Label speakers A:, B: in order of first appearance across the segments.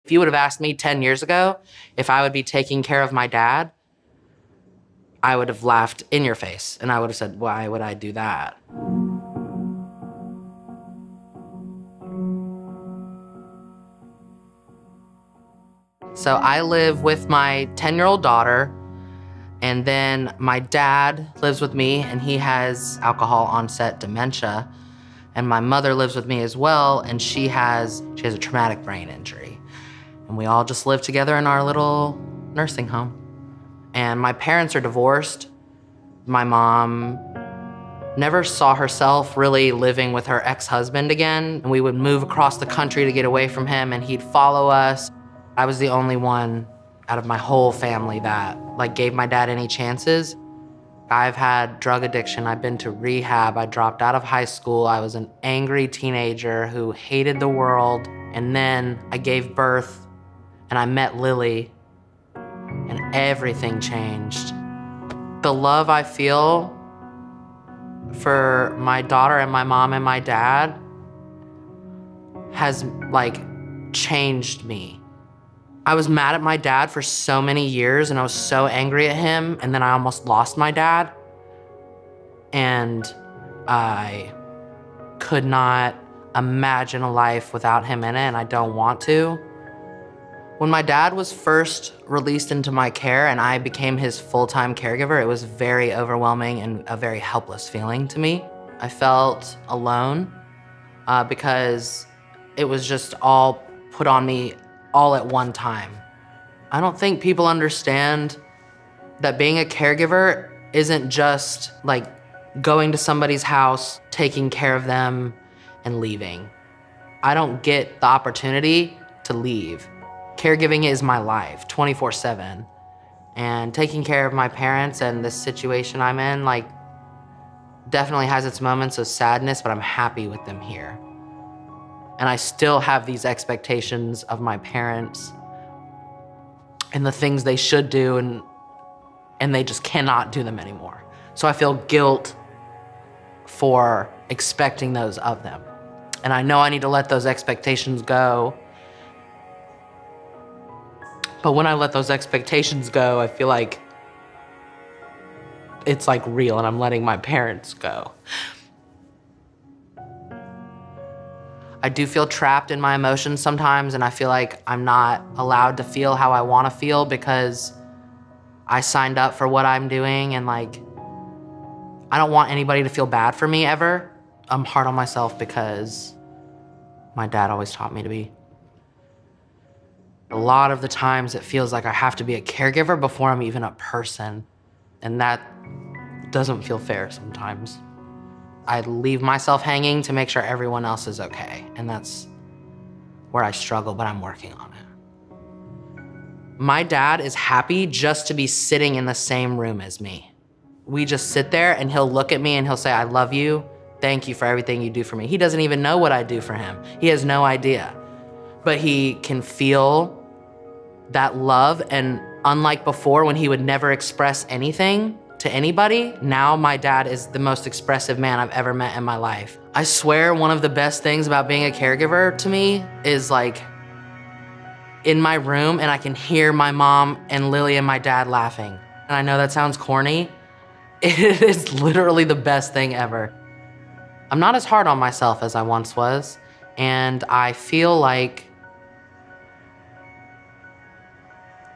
A: If you would have asked me 10 years ago if I would be taking care of my dad, I would have laughed in your face and I would have said, why would I do that? So I live with my 10-year-old daughter, and then my dad lives with me and he has alcohol onset dementia. And my mother lives with me as well, and she has a traumatic brain injury. And we all just live together in our little nursing home. And my parents are divorced. My mom never saw herself really living with her ex-husband again. And we would move across the country to get away from him and he'd follow us. I was the only one out of my whole family that gave my dad any chances. I've had drug addiction, I've been to rehab, I dropped out of high school, I was an angry teenager who hated the world, and then I gave birth and I met Lily, and everything changed. The love I feel for my daughter and my mom and my dad has changed me. I was mad at my dad for so many years and I was so angry at him, and then I almost lost my dad. And I could not imagine a life without him in it, and I don't want to. When my dad was first released into my care and I became his full-time caregiver, it was very overwhelming and a very helpless feeling to me. I felt alone because it was just all put on me all at one time. I don't think people understand that being a caregiver isn't just going to somebody's house, taking care of them, and leaving. I don't get the opportunity to leave. Caregiving is my life, 24/7. And taking care of my parents and this situation I'm in, definitely has its moments of sadness, but I'm happy with them here. And I still have these expectations of my parents and the things they should do, and they just cannot do them anymore. So I feel guilt for expecting those of them. And I know I need to let those expectations go. But when I let those expectations go, I feel like it's real and I'm letting my parents go. I do feel trapped in my emotions sometimes, and I feel like I'm not allowed to feel how I want to feel because I signed up for what I'm doing, and I don't want anybody to feel bad for me ever. I'm hard on myself because my dad always taught me to be. A lot of the times it feels like I have to be a caregiver before I'm even a person, and that doesn't feel fair sometimes. I leave myself hanging to make sure everyone else is okay, and that's where I struggle, but I'm working on it. My dad is happy just to be sitting in the same room as me. We just sit there and he'll look at me and he'll say, I love you, thank you for everything you do for me. He doesn't even know what I do for him. He has no idea. But he can feel that love, and unlike before when he would never express anything to anybody, now my dad is the most expressive man I've ever met in my life. I swear one of the best things about being a caregiver to me is in my room and I can hear my mom and Lily and my dad laughing. And I know that sounds corny. It is literally the best thing ever. I'm not as hard on myself as I once was, and I feel like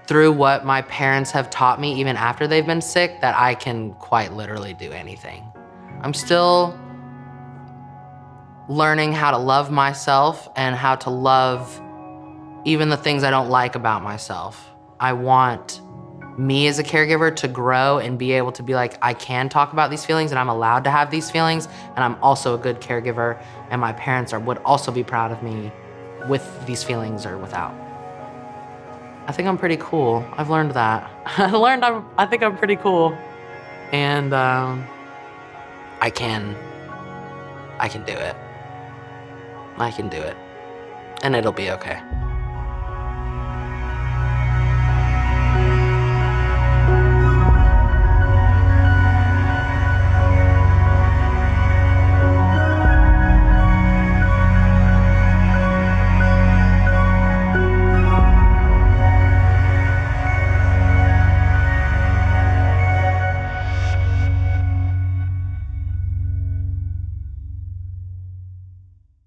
A: through what my parents have taught me even after they've been sick, that I can quite literally do anything. I'm still learning how to love myself and how to love even the things I don't like about myself. I want me as a caregiver to grow and be able to be I can talk about these feelings and I'm allowed to have these feelings, and I'm also a good caregiver, and my parents would also be proud of me with these feelings or without. I think I'm pretty cool. I've learned that. I think I'm pretty cool. And I can do it. I can do it. And it'll be okay.